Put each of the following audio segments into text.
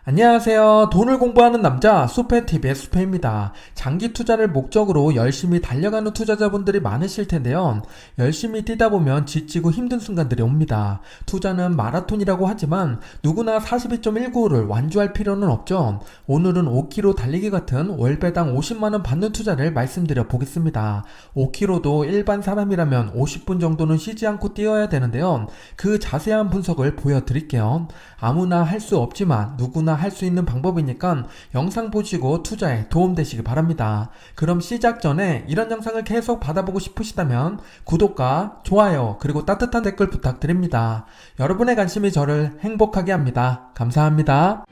안녕하세요. 돈을 공부하는 남자 수페TV의 수페입니다. 장기 투자를 목적으로 열심히 달려가는 투자자분들이 많으실 텐데요. 열심히 뛰다 보면 지치고 힘든 순간들이 옵니다. 투자는 마라톤이라고 하지만 누구나 42.195를 완주할 필요는 없죠. 오늘은 5km 달리기 같은 월배당 50만원 받는 투자를 말씀드려 보겠습니다. 5km도 일반 사람이라면 50분 정도는 쉬지 않고 뛰어야 되는데요. 그 자세한 분석을 보여드릴게요. 아무나 할 수 없지만 누구나 할 수 있는 방법이니까 영상 보시고 투자에 도움되시기 바랍니다. 그럼 시작 전에 이런 영상을 계속 받아보고 싶으시다면 구독과 좋아요 그리고 따뜻한 댓글 부탁드립니다. 여러분의 관심이 저를 행복하게 합니다. 감사합니다.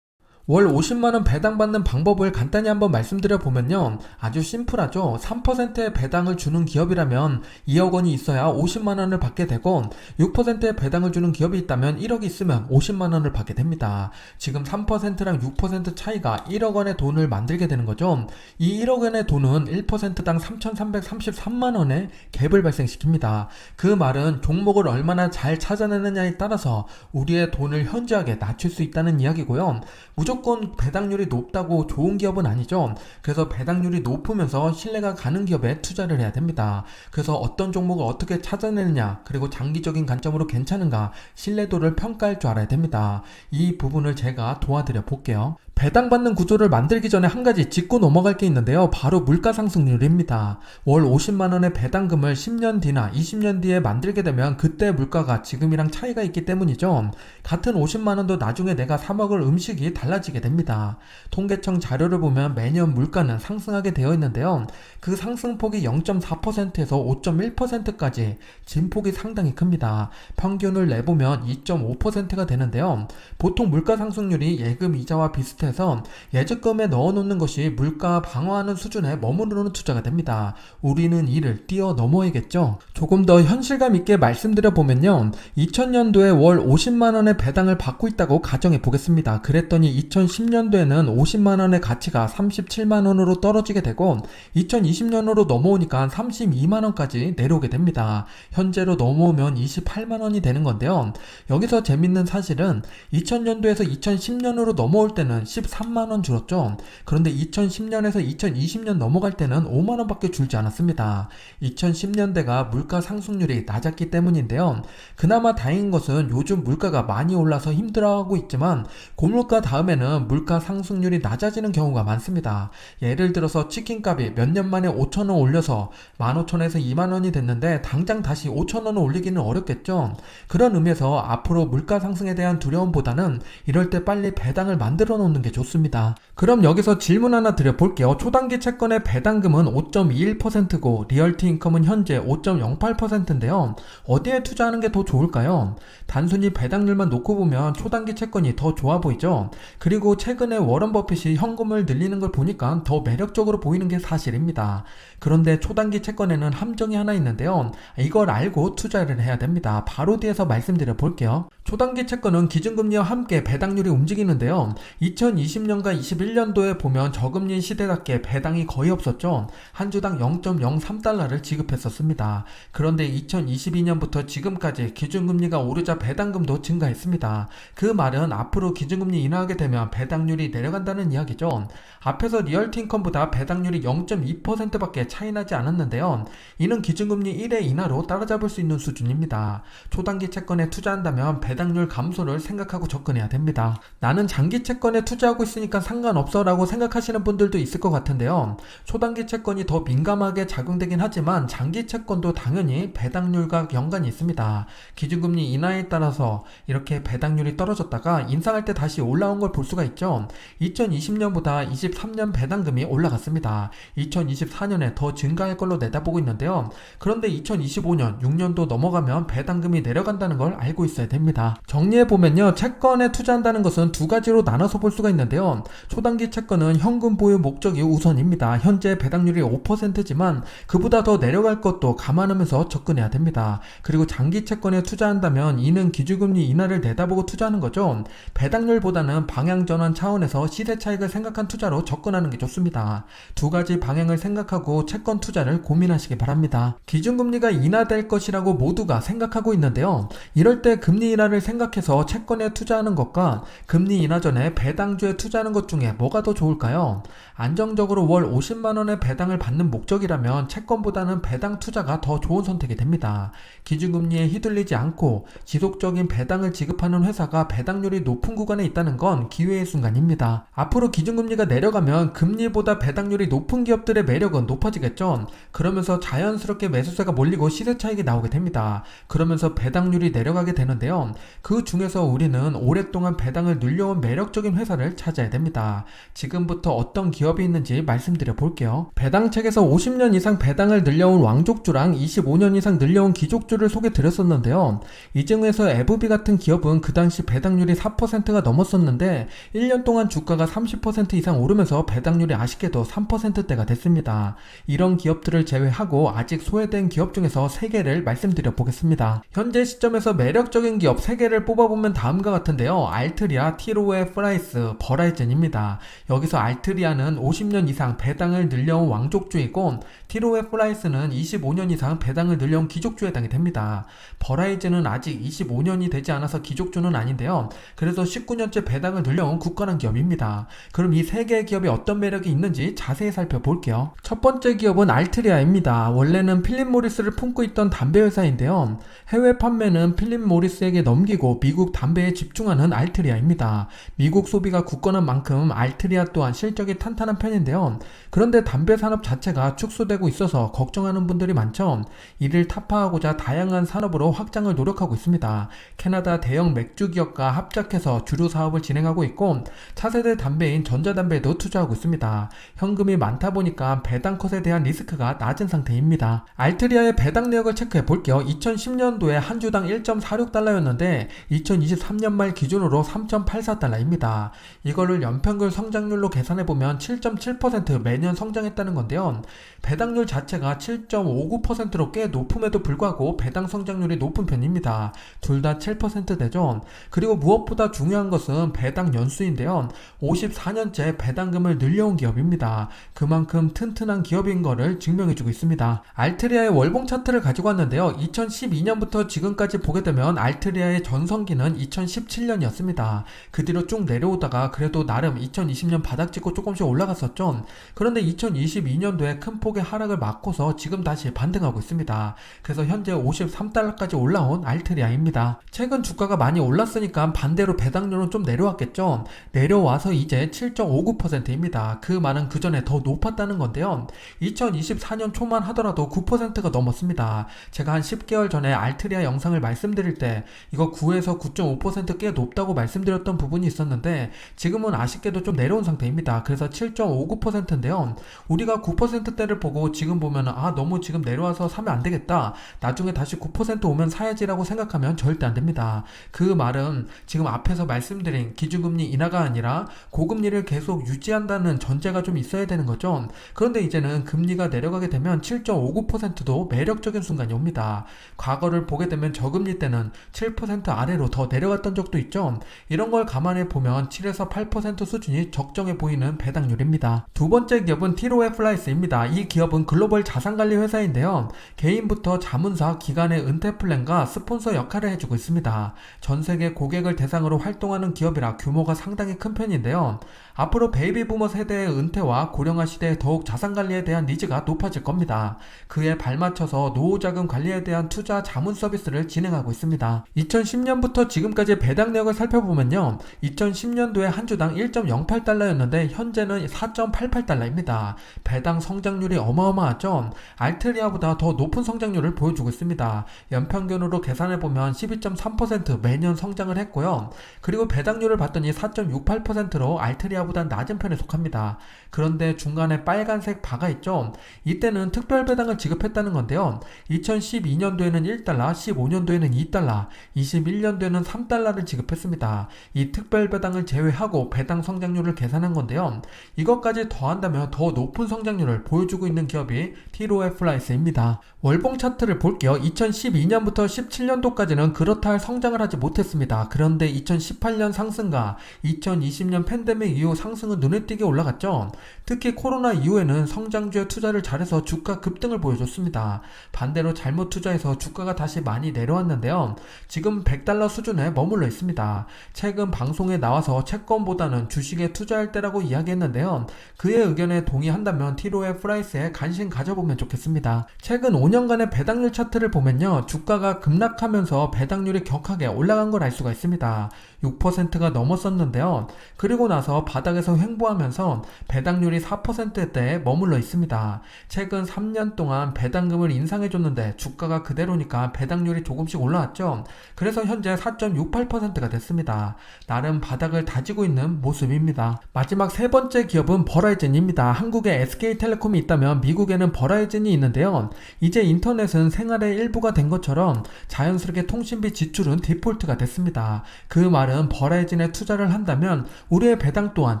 월 50만원 배당받는 방법을 간단히 한번 말씀드려 보면요. 아주 심플하죠. 3%의 배당을 주는 기업이라면 2억 원이 있어야 50만원을 받게 되고 6%의 배당을 주는 기업이 있다면 1억이 있으면 50만원을 받게 됩니다. 지금 3%랑 6% 차이가 1억 원의 돈을 만들게 되는 거죠. 이 1억 원의 돈은 1%당 3,333만원의 갭을 발생시킵니다. 그 말은 종목을 얼마나 잘 찾아내느냐에 따라서 우리의 돈을 현저하게 낮출 수 있다는 이야기고요. 무조건 배당률이 높다고 좋은 기업은 아니죠. 그래서 배당률이 높으면서 신뢰가 가는 기업에 투자를 해야 됩니다. 그래서 어떤 종목을 어떻게 찾아내느냐, 그리고 장기적인 관점으로 괜찮은가, 신뢰도를 평가할 줄 알아야 됩니다. 이 부분을 제가 도와드려 볼게요. 배당받는 구조를 만들기 전에 한 가지 짚고 넘어갈 게 있는데요. 바로 물가 상승률입니다. 월 50만원의 배당금을 10년 뒤나 20년 뒤에 만들게 되면 그때 물가가 지금이랑 차이가 있기 때문이죠. 같은 50만원도 나중에 내가 사 먹을 음식이 달라지게 됩니다. 통계청 자료를 보면 매년 물가는 상승하게 되어 있는데요. 그 상승폭이 0.4%에서 5.1%까지 진폭이 상당히 큽니다. 평균을 내보면 2.5%가 되는데요. 보통 물가 상승률이 예금 이자와 비슷해 해서 예적금에 넣어놓는 것이 물가 방어하는 수준에 머무르는 투자가 됩니다. 우리는 이를 뛰어넘어야겠죠. 조금 더 현실감 있게 말씀드려 보면요. 2000년도에 월 50만원의 배당을 받고 있다고 가정해 보겠습니다. 그랬더니 2010년도에는 50만원의 가치가 37만원으로 떨어지게 되고 2020년으로 넘어오니까 32만원까지 내려오게 됩니다. 현재로 넘어오면 28만원이 되는 건데요. 여기서 재밌는 사실은 2000년도에서 2010년으로 넘어올 때는 13만원 줄었죠. 그런데 2010년에서 2020년 넘어갈 때는 5만원밖에 줄지 않았습니다. 2010년대가 물가 상승률이 낮았기 때문인데요. 그나마 다행인 것은 요즘 물가가 많이 올라서 힘들어하고 있지만 고물가 다음에는 물가 상승률이 낮아지는 경우가 많습니다. 예를 들어서 치킨값이 몇 년 만에 5천원 올려서 15,000원에서 2만원이 됐는데 당장 다시 5천원을 올리기는 어렵겠죠. 그런 의미에서 앞으로 물가 상승에 대한 두려움보다는 이럴 때 빨리 배당을 만들어 놓는 게 좋습니다. 그럼 여기서 질문 하나 드려볼게요. 초단기 채권의 배당금은 5.21%고 리얼티 인컴은 현재 5.08%인데요. 어디에 투자하는 게 더 좋을까요? 단순히 배당률만 놓고 보면 초단기 채권이 더 좋아 보이죠. 그리고 최근에 워런 버핏이 현금을 늘리는 걸 보니까 더 매력적으로 보이는 게 사실입니다. 그런데 초단기 채권에는 함정이 하나 있는데요. 이걸 알고 투자를 해야 됩니다. 바로 뒤에서 말씀드려 볼게요. 초단기 채권은 기준금리와 함께 배당률이 움직이는데요. 2020년과 21년도에 보면 저금리 시대답게 배당이 거의 없었죠. 한 주당 0.03달러를 지급했었습니다. 그런데 2022년부터 지금까지 기준금리가 오르자 배당금도 증가했습니다. 그 말은 앞으로 기준금리 인하하게 되면 배당률이 내려간다는 이야기죠. 앞에서 리얼티 인컴보다 배당률이 0.2%밖에 차이나지 않았는데요. 이는 기준금리 1의 인하로 따라잡을 수 있는 수준입니다. 초단기 채권에 투자한다면 배당률 감소를 생각하고 접근해야 됩니다. 나는 장기 채권에 투자하고 있으니까 상관없어 라고 생각하시는 분들도 있을 것 같은데요. 초단기 채권이 더 민감하게 작용되긴 하지만 장기 채권도 당연히 배당률과 연관이 있습니다. 기준금리 인하에 따라서 이렇게 배당률이 떨어졌다가 인상할 때 다시 올라온 걸 볼 수가 있죠. 2020년보다 23년 배당금이 올라갔습니다. 2024년에 더 증가할 걸로 내다보고 있는데요. 그런데 2025년 6년도 넘어가면 배당금이 내려간다는 걸 알고 있어야 됩니다. 정리해보면요. 채권에 투자한다는 것은 두 가지로 나눠서 볼 수가 있는데요. 초단기 채권은 현금 보유 목적이 우선입니다. 현재 배당률이 5%지만 그보다 더 내려갈 것도 감안하면서 접근해야 됩니다. 그리고 장기 채권에 투자한다면 이는 기준금리 인하를 내다보고 투자하는 거죠. 배당률보다는 방향 방향 전환 차원에서 시세 차익을 생각한 투자로 접근하는 게 좋습니다. 두 가지 방향을 생각하고 채권 투자를 고민하시기 바랍니다. 기준금리가 인하될 것이라고 모두가 생각하고 있는데요. 이럴 때 금리 인하를 생각해서 채권에 투자하는 것과 금리 인하 전에 배당주에 투자하는 것 중에 뭐가 더 좋을까요? 안정적으로 월 50만원의 배당을 받는 목적이라면 채권보다는 배당 투자가 더 좋은 선택이 됩니다. 기준금리에 휘둘리지 않고 지속적인 배당을 지급하는 회사가 배당률이 높은 구간에 있다는 건 기회의 순간입니다. 앞으로 기준금리가 내려가면 금리보다 배당률이 높은 기업들의 매력은 높아지겠죠. 그러면서 자연스럽게 매수세가 몰리고 시세 차익이 나오게 됩니다. 그러면서 배당률이 내려가게 되는데요. 그 중에서 우리는 오랫동안 배당을 늘려온 매력적인 회사를 찾아야 됩니다. 지금부터 어떤 기업이 있는지 말씀드려 볼게요. 배당책에서 50년 이상 배당을 늘려온 왕족주랑 25년 이상 늘려온 귀족주를 소개 드렸었는데요. 이 중에서 FB 같은 기업은 그 당시 배당률이 4%가 넘었었는데 1년 동안 주가가 30% 이상 오르면서 배당률이 아쉽게도 3%대가 됐습니다. 이런 기업들을 제외하고 아직 소외된 기업 중에서 3개를 말씀드려 보겠습니다. 현재 시점에서 매력적인 기업 3개를 뽑아보면 다음과 같은데요. 알트리아, 티로웨, 프라이스, 버라이즌입니다. 여기서 알트리아는 50년 이상 배당을 늘려온 왕족주이고 티로웨 프라이스는 25년 이상 배당을 늘려온 귀족주에 해당이 됩니다. 버라이즌은 아직 25년이 되지 않아서 귀족주는 아닌데요. 그래서 19년째 배당을 늘려온 굳건한 기업입니다. 그럼 이 3개의 기업이 어떤 매력이 있는지 자세히 살펴볼게요. 첫 번째 기업은 알트리아입니다. 원래는 필립 모리스를 품고 있던 담배 회사인데요. 해외 판매는 필립 모리스에게 넘기고 미국 담배에 집중하는 알트리아입니다. 미국 소비가 굳건한 만큼 알트리아 또한 실적이 탄탄한 편인데요. 그런데 담배 산업 자체가 축소되고 있어서 걱정하는 분들이 많죠. 이를 타파하고자 다양한 산업으로 확장을 노력하고 있습니다. 캐나다 대형 맥주 기업과 합작해서 주류 사업을 진행하고 있고 차세대 담배인 전자담배에도 투자하고 있습니다. 현금이 많다 보니까 배당 컷에 대한 리스크가 낮은 상태입니다. 알트리아의 배당 내역을 체크해 볼게요. 2010년도에 한 주당 1.46달러였는데 2023년 말 기준으로 3.84달러입니다. 이거를 연평균 성장률로 계산해 보면 7.7% 매년 성장했다는 건데요. 배당률 자체가 7.59%로 꽤 높음에도 불구하고 배당 성장률이 높은 편입니다. 둘 다 7%대죠. 그리고 무엇보다 중요한 것은 배당 연수인데요. 54년째 배당금을 늘려온 기업입니다. 그만큼 튼튼한 기업인 거를 증명해주고 있습니다. 알트리아의 월봉 차트를 가지고 왔는데요. 2012년부터 지금까지 보게 되면 알트리아의 전성기는 2017년이었습니다. 그 뒤로 쭉 내려오다가 그래도 나름 2020년 바닥 찍고 조금씩 올라갔었죠. 그런데 2022년도에 큰 폭의 하락을 맞고서 지금 다시 반등하고 있습니다. 그래서 현재 53달러까지 올라온 알트리아입니다. 최근 주가가 많이 올랐으니까 반대로 배당률은 좀 내려왔겠죠. 내려와서 이제 7.59%입니다. 그 말은 그 전에 더 높았다는 건데요. 2024년 초만 하더라도 9%가 넘었습니다. 제가 한 10개월 전에 알트리아 영상을 말씀드릴 때 이거 9에서 9.5% 꽤 높다고 말씀드렸던 부분이 있었는데 지금은 아쉽게도 좀 내려온 상태입니다. 그래서 7.59%인데요. 우리가 9%대를 보고 지금 보면은 너무 지금 내려와서 사면 안 되겠다. 나중에 다시 9% 오면 사야지라고 생각하면 절대 안 됩니다. 그 말은 지금 앞에서 말씀드린 기준금리 인하가 아니라 고금리를 계속 유지한다는 전제가 좀 있어야 되는 거죠. 그런데 이제는 금리가 내려가게 되면 7.59%도 매력적인 순간이 옵니다. 과거를 보게 되면 저금리 때는 7% 아래로 더 내려갔던 적도 있죠. 이런 걸 감안해 보면 7에서 8% 수준이 적정해 보이는 배당률입니다. 두 번째 기업은 티로웨 플라이스입니다. 이 기업은 글로벌 자산관리 회사인데요. 개인부터 자문사, 기관의 은퇴 플랜과 스폰서 역할을 해주고 있습니다. 전 세계 고객을 대상으로 활동하는 기업이라 규모가 상당히 큰 편인데요. 앞으로 베이비 부머 세대의 은퇴와 고령화 시대에 더욱 자산관리에 대한 니즈가 높아질 겁니다. 그에 발맞춰서 노후자금 관리에 대한 투자 자문 서비스를 진행하고 있습니다. 2010년부터 지금까지 배당 내역을 살펴보면요. 2010년도에 한 주당 1.08달러였는데 현재는 4.88달러입니다. 배당 성장률이 어마어마하죠. 알트리아보다 더 높은 성장률을 보여주고 있습니다. 연평균으로 계산해보면 12.3% 매년 성장을 했고요. 그리고 배당률을 봤더니 4.68%로 알트리아보다 낮은 편에 속합니다. 그런데 중간에 빨간색 바가 있죠. 이때는 특별 배당을 지급했다는 건데요. 2012년도에는 1달러, 15년도에는 2달러, 21년도에는 3달러를 지급했습니다. 이 특별 배당을 제외하고 배당 성장률을 계산한 건데요. 이것까지 더한다면 더 높은 성장률을 보여주고 있는 기업이 티로웨 플라이스입니다. 월봉 차트를 볼게요. 2012년부터 17년도까지는 그렇다 할 성장을 하지 못했습니다. 그런데 2018년 상승과 2020년 팬데믹 이후 상승은 눈에 띄게 올라갔죠. 특히 코로나 이후에는 성장주에 투자를 잘해서 주가 급등을 보여줬습니다. 반대로 잘못 투자해서 주가가 다시 많이 내려왔는데요. 지금 100달러 수준에 머물러 있습니다. 최근 방송에 나와서 채권보다는 주식에 투자할 때라고 이야기했는데요. 그의 의견에 동의한다면 티로의 플라이스에 관심 가져보면 좋겠습니다. 최근 5년간의 배당률 차트를 보면요. 주가가 급락하면서 배당률이 격하게 올라간 걸 알 수가 있습니다. 6%가 넘었었는데요. 그리고 나서 바닥에서 횡보하면서 배당률이 4%대에 머물러 있습니다. 최근 3년 동안 배당금을 인상해줬는데 주가가 그대로니까 배당률이 조금씩 올라왔죠. 그래서 현재 4.68%가 됐습니다. 나름 바닥을 다지고 있는 모습입니다. 마지막 세 번째 기업은 버라이즌입니다. 한국에 SK텔레콤이 있다면 미국에는 버라이즌이 있는데요. 이제 인터넷은 생활의 일부가 된 것처럼 자연스럽게 통신비 지출은 디폴트가 됐습니다. 그 말은 버라이즌에 투자를 한다면 우리의 배당 또한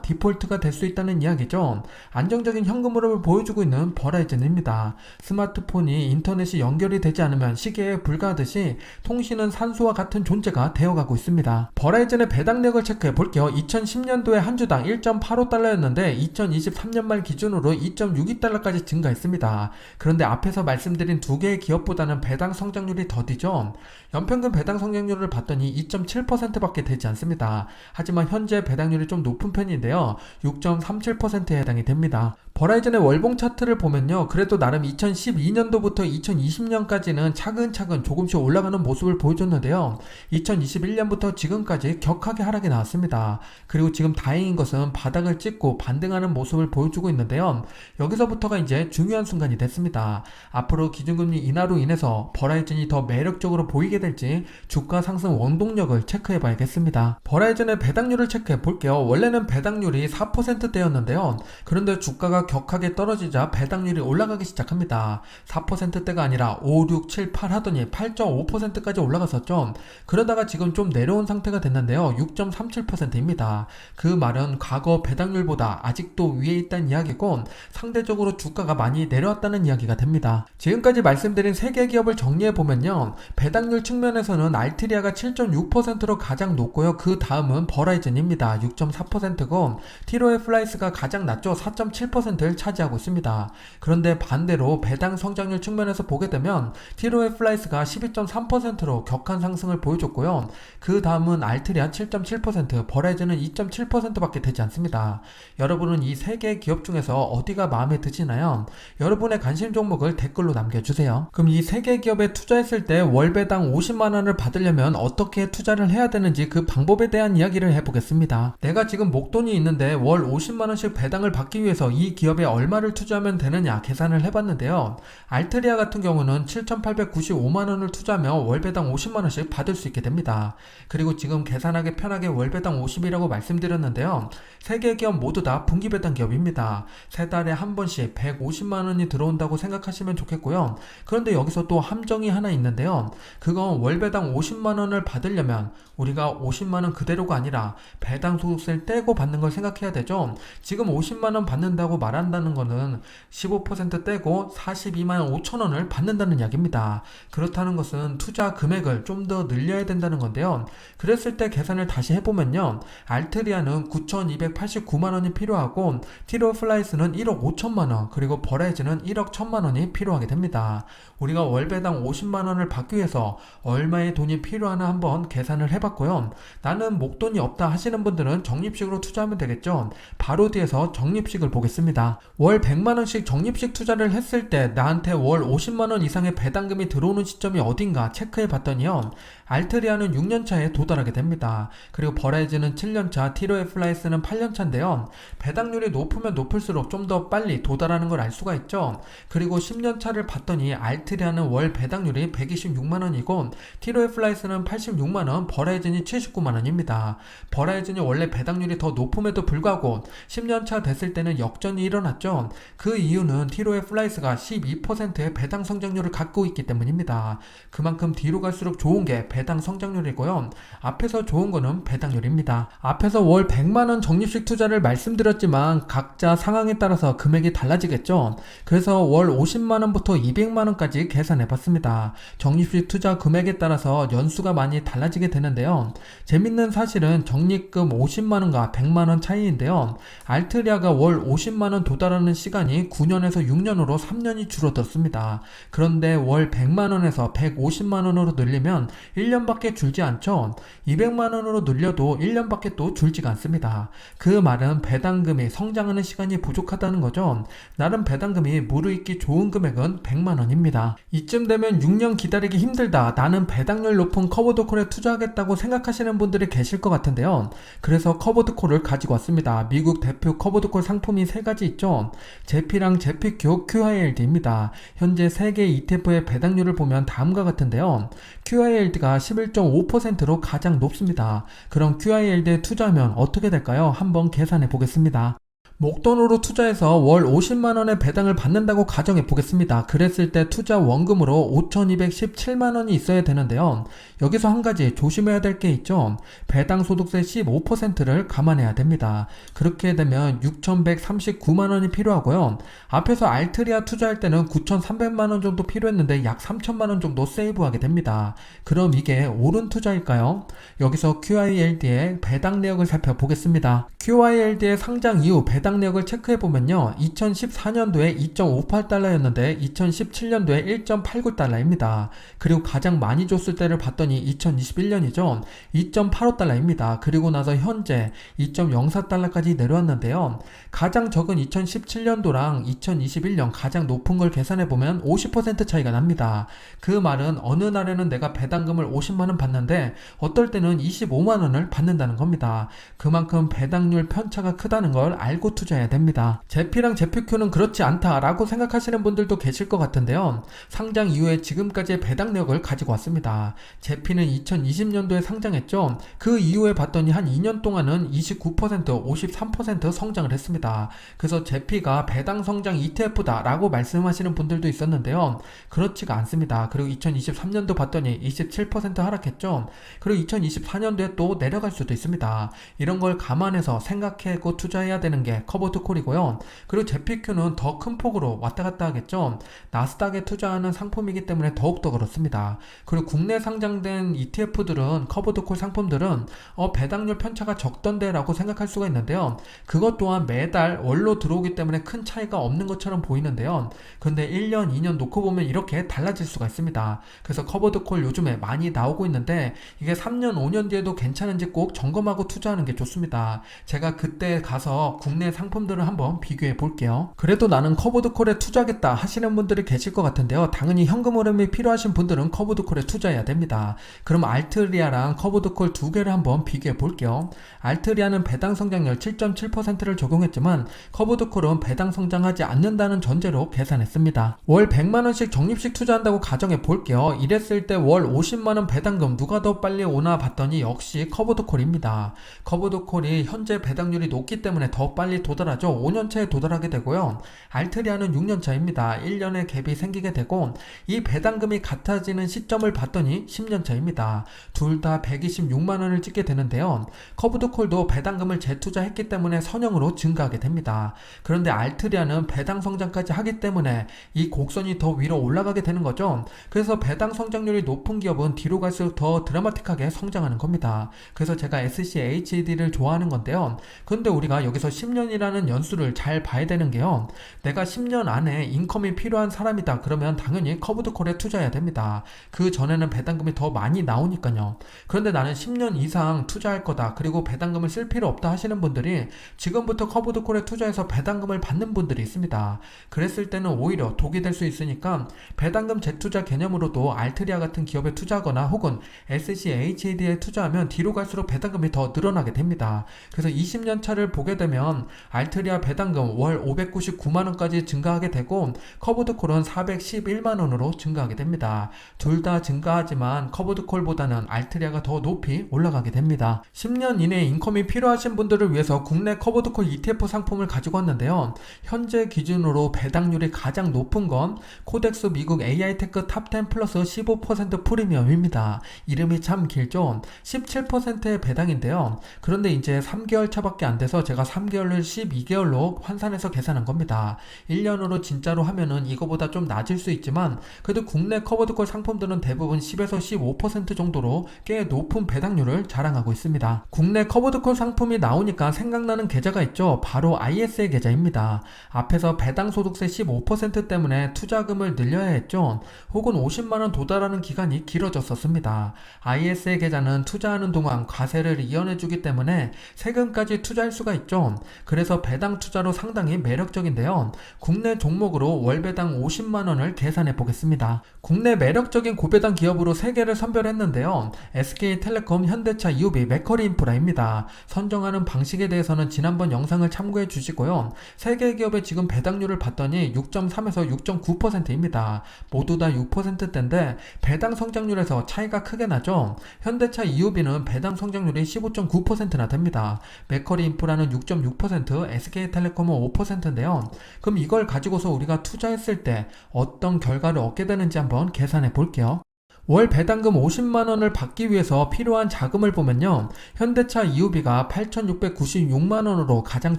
디폴트가 될 수 있다는 이야기죠. 안정적인 현금 흐름을 보여주고 있는 버라이즌입니다. 스마트폰이 인터넷이 연결이 되지 않으면 시계에 불과하듯이 통신은 산소와 같은 존재가 되어가고 있습니다. 버라이즌의 배당력을 체크해 볼게요. 2010년도에 한 주당 1.85달러였는데 2023년 말 기준으로 2.62달러까지 증가했습니다. 그런데 앞에서 말씀드린 두 개의 기업보다는 배당 성장률이 더디죠. 연평균 배당 성장률을 봤더니 2.7%밖에 되지 않습니다. 하지만 현재 배당률이 좀 높은 편인데요. 6.37%에 해당이 됩니다. 버라이즌의 월봉 차트를 보면요. 그래도 나름 2012년도부터 2020년까지는 차근차근 조금씩 올라가는 모습을 보여줬는데요. 2021년부터 지금까지 격하게 하락이 나왔습니다. 그리고 지금 다행인 것은 바닥을 찍고 반등하는 모습을 보여주고 있는데요. 여기서부터가 이제 중요한 순간이 됐습니다. 앞으로 기준금리 인하로 인해서 버라이즌이 더 매력적으로 보이게 될지 주가 상승 원동력을 체크해 봐야겠습니다. 버라이즌의 배당률을 체크해 볼게요. 원래는 배당률이 4%대였는데요. 그런데 주가가 격하게 떨어지자 배당률이 올라가기 시작합니다. 4%대가 아니라 5, 6, 7, 8 하더니 8.5%까지 올라갔었죠. 그러다가 지금 좀 내려온 상태가 됐는데요. 6.37%입니다. 그 말은 과거 배당률보다 아직도 위에 있다는 이야기고 상대적으로 주가가 많이 내려왔다는 이야기가 됩니다. 지금까지 말씀드린 3개 기업을 정리해보면요. 배당률 측면에서는 알트리아가 7.6%로 가장 높고요. 그 다음은 버라이즌입니다. 6.4%고 티로의 플라이스가 가장 낮죠. 4.7%를 차지하고 있습니다. 그런데 반대로 배당 성장률 측면에서 보게 되면 티로의 플라이스가 12.3%로 격한 상승을 보여줬고요. 그 다음은 알트리아 7.7%, 버라이즌은 2.7%밖에 되지 않습니다. 여러분은 이 3개의 기업 중에서 어디가 마음에 드시나요? 여러분의 관심 종목을 댓글로 남겨주세요. 그럼 이 3개 기업에 투자했을 때 월배당 50만원을 받으려면 어떻게 투자를 해야 되는지 그 방법에 대한 이야기를 해보겠습니다. 내가 지금 목돈이 있는데 월 50만원씩 배당을 받기 위해서 이 기업에 얼마를 투자하면 되느냐 계산을 해봤는데요. 알트리아 같은 경우는 7,895만원을 투자하면 월배당 50만원씩 받을 수 있게 됩니다. 그리고 지금 계산하기 편하게 월배당 50이라고 말씀드렸는데요. 3개 기업 모두 다 분기배당 기업입니다. 3달에 한 번씩 150만원이 들어온다고 생각하시면 좋겠고요. 그런데 여기서 또 함정이 하나 있는데요. 그건 월배당 50만원을 받으려면 우리가 50만원 그대로가 아니라 배당 소득세를 떼고 받는 걸 생각해야 되죠. 지금 50만원 받는다고 말한다는 거는 15% 떼고 42만 5천원을 받는다는 이야기입니다. 그렇다는 것은 투자 금액을 좀 더 늘려야 된다는 건데요. 그랬을 때 계산을 다시 해보면요. 알트리아는 9,289만원이 필요하고 티로 플라이스는 1억 5천만원 그리고 버라이즌은 1억 1천만원이 필요하게 됩니다. 우리가 월배당 50만원을 받기 위해서 얼마의 돈이 필요하나 한번 계산을 해봤고요. 나는 목돈이 없다 하시는 분들은 적립식으로 투자하면 되겠죠. 바로 뒤에서 적립식을 보겠습니다. 월 100만원씩 적립식 투자를 했을 때 나한테 월 50만원 이상의 배당금이 들어오는 시점이 어딘가 체크해 봤더니요. 알트리아는 6년차에 도달하게 됩니다. 그리고 버라이즌은 7년차, 티로의 플라이스는 8년차인데요. 배당률이 높으면 높을수록 좀 더 빨리 도달하는 걸 알 수가 있죠. 그리고 10년차를 봤더니 알트리아는 월 배당률이 126만원이고 티로의 플라이스는 86만원, 버라이즌이 79만원입니다. 버라이즌이 원래 배당률이 더 높음에도 불구하고 10년차 됐을 때는 역전이 일어났죠. 그 이유는 티로의 플라이스가 12%의 배당 성장률을 갖고 있기 때문입니다. 그만큼 뒤로 갈수록 좋은 게 배당 성장률이고요. 앞에서 좋은 거는 배당률입니다. 앞에서 월 100만원 적립식 투자를 말씀드렸지만 각자 상황에 따라서 금액이 달라지겠죠. 그래서 월 50만원부터 200만원까지 계산해봤습니다. 적립식 투자 금액에 따라서 연수가 많이 달라지게 되는데요. 재밌는 사실은 적립금 50만원과 100만원 차이인데요. 알트리아가 월 50만원 도달하는 시간이 9년에서 6년으로 3년이 줄어들었습니다. 그런데 월 100만원에서 150만원으로 늘리면 1년밖에 줄지 않죠. 200만원으로 늘려도 1년밖에 또 줄지가 않습니다. 그 말은 배당금이 성장하는 시간이 부족하다는 거죠. 나름 배당금이 무르익기 좋은 금액은 100만원입니다. 이쯤 되면 6년 기다리기 힘들다, 나는 배당률 높은 커버드콜에 투자하겠다고 생각하시는 분들이 계실 것 같은데요. 그래서 커버드콜을 가지고 왔습니다. 미국 대표 커버드콜 상품이 3가지 있죠. 제피랑 제피큐, QILD입니다. 현재 세계 ETF의 배당률을 보면 다음과 같은데요. QILD가 11.5%로 가장 높습니다. 그럼 QILD에 투자하면 어떻게 될까요? 한번 계산해 보겠습니다. 목돈으로 투자해서 월 50만원의 배당을 받는다고 가정해 보겠습니다. 그랬을 때 투자 원금으로 5217만원이 있어야 되는데요. 여기서 한 가지 조심해야 될 게 있죠. 배당 소득세 15%를 감안해야 됩니다. 그렇게 되면 6139만원이 필요하고요. 앞에서 알트리아 투자할 때는 9300만원 정도 필요했는데 약 3000만원 정도 세이브하게 됩니다. 그럼 이게 옳은 투자일까요? 여기서 QILD의 배당 내역을 살펴보겠습니다. QILD의 상장 이후 배당 내역을 체크해보면요. 2014년도에 2.58달러였는데 2017년도에 1.89달러입니다. 그리고 가장 많이 줬을 때를 봤더니 2021년이죠. 2.85달러입니다. 그리고 나서 현재 2.04달러까지 내려왔는데요. 가장 적은 2017년도랑 2021년 가장 높은 걸 계산해보면 50% 차이가 납니다. 그 말은 어느 날에는 내가 배당금을 50만원 받는데 어떨 때는 25만원을 받는다는 겁니다. 그만큼 배당률 편차가 크다는 걸 알고 투자해야 됩니다. 제피랑 제피큐는 그렇지 않다라고 생각하시는 분들도 계실 것 같은데요. 상장 이후에 지금까지의 배당 내역을 가지고 왔습니다. 제피는 2020년도에 상장했죠. 그 이후에 봤더니 한 2년 동안은 29%, 53% 성장을 했습니다. 그래서 제피가 배당 성장 ETF다 라고 말씀하시는 분들도 있었는데요. 그렇지가 않습니다. 그리고 2023년도 봤더니 27% 하락했죠. 그리고 2024년도에 또 내려갈 수도 있습니다. 이런 걸 감안해서 생각하고 투자해야 되는 게 커버드콜이고요. 그리고 제피큐는 더 큰 폭으로 왔다 갔다 하겠죠. 나스닥에 투자하는 상품이기 때문에 더욱더 그렇습니다. 그리고 국내 상장된 ETF들은 커버드콜 상품들은 배당률 편차가 적던데 라고 생각할 수가 있는데요. 그것 또한 매달 월로 들어오기 때문에 큰 차이가 없는 것처럼 보이는데요. 근데 1년, 2년 놓고 보면 이렇게 달라질 수가 있습니다. 그래서 커버드콜 요즘에 많이 나오고 있는데 이게 3년, 5년 뒤에도 괜찮은지 꼭 점검하고 투자하는 게 좋습니다. 제가 그때 가서 국내 상품들을 한번 비교해 볼게요. 그래도 나는 커버드콜에 투자하겠다 하시는 분들이 계실 것 같은데요. 당연히 현금 흐름이 필요하신 분들은 커버드콜에 투자해야 됩니다. 그럼 알트리아랑 커버드콜 두 개를 한번 비교해 볼게요. 알트리아는 배당 성장률 7.7%를 적용했지만 커버드콜은 배당 성장하지 않는다는 전제로 계산했습니다. 월 100만원씩 적립식 투자한다고 가정해 볼게요. 이랬을 때 월 50만원 배당금 누가 더 빨리 오나 봤더니 역시 커버드콜입니다. 커버드콜이 현재 배당률이 높기 때문에 더 빨리 도달하죠. 5년차에 도달하게 되고요. 알트리아는 6년차입니다. 1년의 갭이 생기게 되고 이 배당금이 같아지는 시점을 봤더니 10년차입니다. 둘 다 126만원을 찍게 되는데요. 커브드콜도 배당금을 재투자했기 때문에 선형으로 증가하게 됩니다. 그런데 알트리아는 배당 성장까지 하기 때문에 이 곡선이 더 위로 올라가게 되는 거죠. 그래서 배당 성장률이 높은 기업은 뒤로 갈수록 더 드라마틱하게 성장하는 겁니다. 그래서 제가 SCHD를 좋아하는 건데요. 근데 우리가 여기서 10년이라는 연수를 잘 봐야 되는 게요. 내가 10년 안에 인컴이 필요한 사람이다. 그러면 당연히 커브드콜에 투자해야 됩니다. 그 전에는 배당금이 더 많이 나오니까요. 그런데 나는 10년 이상 투자할 거다. 그리고 배당금을 쓸 필요 없다 하시는 분들이 지금부터 커브드콜에 투자해서 배당금을 받는 분들이 있습니다. 그랬을 때는 오히려 독이 될 수 있으니까 배당금 재투자 개념으로도 알트리아 같은 기업에 투자하거나 혹은 SCHD에 투자하면 뒤로 갈수록 배당금이 더 늘어나게 됩니다. 그래서 20년 차를 보게 되면 알트리아 배당금 월 599만원까지 증가하게 되고 커브드콜은 411만원으로 증가하게 됩니다. 둘 다 증가하지만 커브드콜보다는 알트리아가 더 높이 올라가게 됩니다. 10년 이내에 인컴이 필요하신 분들을 위해서 국내 커브드콜 ETF 상품을 가지고 왔는데요. 현재 기준으로 배당률이 가장 높은 건 코덱스 미국 AI테크 탑10 플러스 15% 프리미엄입니다. 이름이 참 길죠. 17%의 배당인데요. 그런데 이제 3개월 차밖에 안 돼서 제가 3개월을 12개월로 환산해서 계산한 겁니다. 1년으로 진짜로 하면은 이거보다 좀 낮을 수 있지만 그래도 국내 커버드콜 상품들은 대부분 10에서 15% 정도로 꽤 높은 배당률을 자랑하고 있습니다. 국내 커버드콜 상품이 나오니까 생각나는 계좌가 있죠. 바로 ISA 계좌입니다. 앞에서 배당 소득세 15% 때문에 투자금을 늘려야 했죠. 혹은 50만원 도달하는 기간이 길어졌었습니다. ISA 계좌는 투자하는 동안 과세를 이연해주기 때문에 세금까지 투자할 수가 있죠. 그래서 배당 투자로 상당히 매력적인데요. 국내 종목으로 월배당 50만원을 계산해 보겠습니다. 국내 매력적인 고배당 기업으로 3개를 선별했는데요. SK텔레콤, 현대차, EUB, 맥커리인프라입니다. 선정하는 방식에 대해서는 지난번 영상을 참고해 주시고요. 3개 기업의 지금 배당률을 봤더니 6.3에서 6.9%입니다. 모두 다 6%대인데 배당 성장률에서 차이가 크게 나죠. 현대차, EUB는 배당 성장률이 15.9%나 됩니다. 맥커리인프라는 6.6%, SK텔레콤은 5%인데요. 그럼 이걸 가지고서 우리가 투자했을 때 어떤 결과를 얻게 되는지 한번 계산해 볼게요. 월 배당금 50만원을 받기 위해서 필요한 자금을 보면요. 현대차 EUB가 8,696만원으로 가장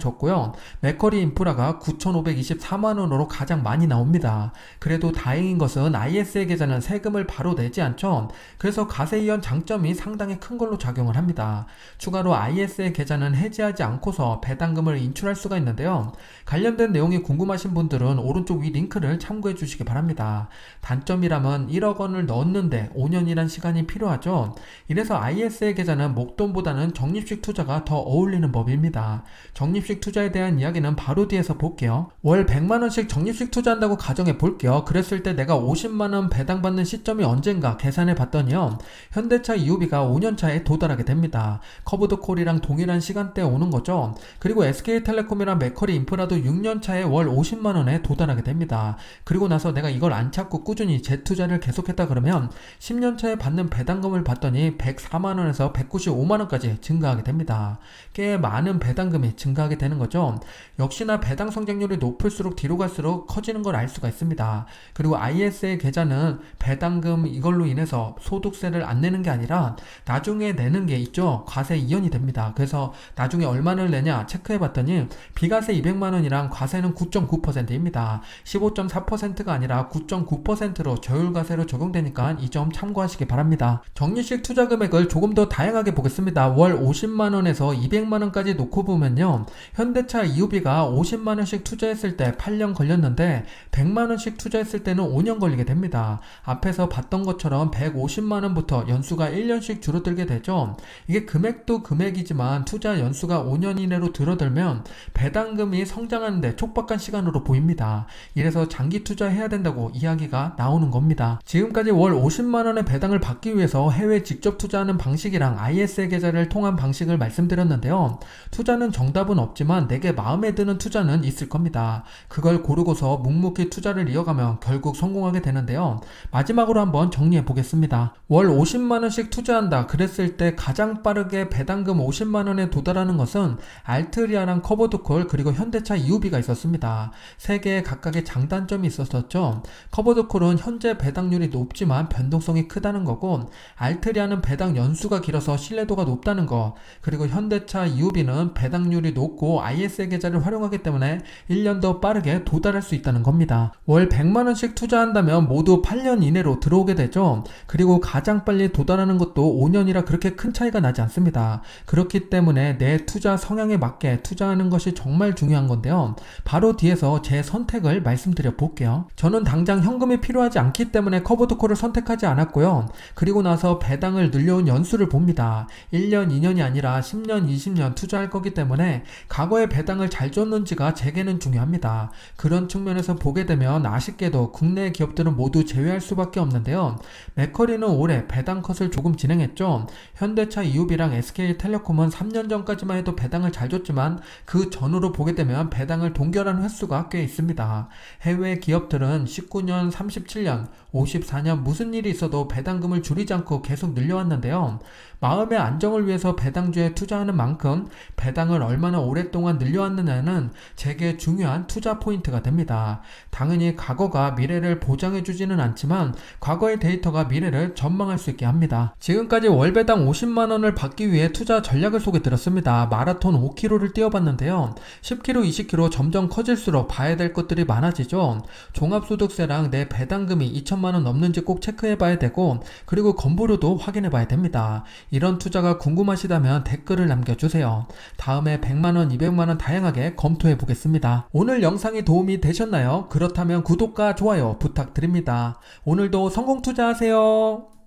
적고요. 맥커리 인프라가 9,524만원으로 가장 많이 나옵니다. 그래도 다행인 것은 ISA 계좌는 세금을 바로 내지 않죠. 그래서 가세 이연 장점이 상당히 큰 걸로 작용을 합니다. 추가로 ISA 계좌는 해지하지 않고서 배당금을 인출할 수가 있는데요. 관련된 내용이 궁금하신 분들은 오른쪽 위 링크를 참고해 주시기 바랍니다. 단점이라면 1억 원을 넣었는데 5년이란 시간이 필요하죠. 이래서 ISA 계좌는 목돈보다는 적립식 투자가 더 어울리는 법입니다. 적립식 투자에 대한 이야기는 바로 뒤에서 볼게요. 월 100만원씩 적립식 투자한다고 가정해 볼게요. 그랬을 때 내가 50만원 배당받는 시점이 언젠가 계산해 봤더니요. 현대차 EUB가 5년차에 도달하게 됩니다. 커브드콜이랑 동일한 시간대에 오는 거죠. 그리고 SK텔레콤이랑 맥커리인프라도 6년차에 월 50만원에 도달하게 됩니다. 그리고 나서 내가 이걸 안 찾고 꾸준히 재투자를 계속했다 그러면 10년차에 받는 배당금을 봤더니 104만원에서 195만원까지 증가하게 됩니다. 꽤 많은 배당금이 증가하게 되는 거죠. 역시나 배당 성장률이 높을수록 뒤로 갈수록 커지는 걸 알 수가 있습니다. 그리고 ISA 계좌는 배당금 이걸로 인해서 소득세를 안 내는 게 아니라 나중에 내는 게 있죠. 과세 이연이 됩니다. 그래서 나중에 얼마를 내냐 체크해 봤더니 비과세 200만원이랑 과세는 9.9%입니다. 15.4%가 아니라 9.9%로 저율과세로 적용되니까 이 점 참고하시기 바랍니다. 적립식 투자 금액을 조금 더 다양하게 보겠습니다. 월 50만원에서 200만원까지 놓고 보면요. 현대차 EUB가 50만원씩 투자했을 때 8년 걸렸는데 100만원씩 투자했을 때는 5년 걸리게 됩니다. 앞에서 봤던 것처럼 150만원부터 연수가 1년씩 줄어들게 되죠. 이게 금액도 금액이지만 투자 연수가 5년 이내로 줄어들면 배당금이 성장하는데 촉박한 시간으로 보입니다. 이래서 장기 투자해야 된다고 이야기가 나오는 겁니다. 지금까지 월 50만원의 배당을 받기 위해서 해외 직접 투자하는 방식이랑 ISA 계좌를 통한 방식을 말씀드렸는데요. 투자는 정답은 없지만 내게 마음에 드는 투자는 있을 겁니다. 그걸 고르고서 묵묵히 투자를 이어가면 결국 성공하게 되는데요. 마지막으로 한번 정리해 보겠습니다. 월 50만원씩 투자한다 그랬을 때 가장 빠르게 배당금 50만원에 도달하는 것은 알트리아랑 커버드콜 그리고 현대차 EUB가 있었습니다. 세 개의 각각의 장단점이 있었었죠. 커버드콜은 현재 배당률이 높지만 변동성이 크다는 거고, 알트리아는 배당 연수가 길어서 신뢰도가 높다는 거, 그리고 현대차 EUB는 배당률이 높고 ISA 계좌를 활용하기 때문에 1년 더 빠르게 도달할 수 있다는 겁니다. 월 100만원씩 투자한다면 모두 8년 이내로 들어오게 되죠. 그리고 가장 빨리 도달하는 것도 5년이라 그렇게 큰 차이가 나지 않습니다. 그렇기 때문에 내 투자 성향에 맞게 투자하는 것이 정말 중요한 건데요. 바로 뒤에서 제 선택을 말씀드려 볼게요. 저는 당장 현금이 필요하지 않기 때문에 커버드콜을 선택하지 않았고요. 그리고 나서 배당을 늘려온 연수를 봅니다. 1년, 2년이 아니라 10년, 20년 투자할 거기 때문에 과거에 배당을 잘 줬는지가 제게는 중요합니다. 그런 측면에서 보게 되면 아쉽게도 국내 기업들은 모두 제외할 수밖에 없는데요. 맥커리는 올해 배당 컷을 조금 진행했죠. 현대차 EUB랑 SK텔레콤은 3년 전까지만 해도 배당을 잘 줬지만 그 전으로 보게 되면 배당을 동결한 횟수가 꽤 있습니다. 해외 기업들은 19년, 37년, 54년 무슨 일이 일이 있어도 배당금을 줄이지 않고 계속 늘려왔는데요. 마음의 안정을 위해서 배당주에 투자하는 만큼 배당을 얼마나 오랫동안 늘려왔느냐는 제게 중요한 투자 포인트가 됩니다. 당연히 과거가 미래를 보장해주지는 않지만 과거의 데이터가 미래를 전망할 수 있게 합니다. 지금까지 월배당 50만원을 받기 위해 투자 전략을 소개드렸습니다. 마라톤 5km를 뛰어봤는데요. 10km, 20km 점점 커질수록 봐야 될 것들이 많아지죠. 종합소득세랑 내 배당금이 2천만원 넘는지 꼭 체크해봐야 되고, 그리고 건보료도 확인해봐야 됩니다. 이런 투자가 궁금하시다면 댓글을 남겨주세요. 다음에 100만원, 200만원 다양하게 검토해보겠습니다. 오늘 영상이 도움이 되셨나요? 그렇다면 구독과 좋아요 부탁드립니다. 오늘도 성공 투자하세요.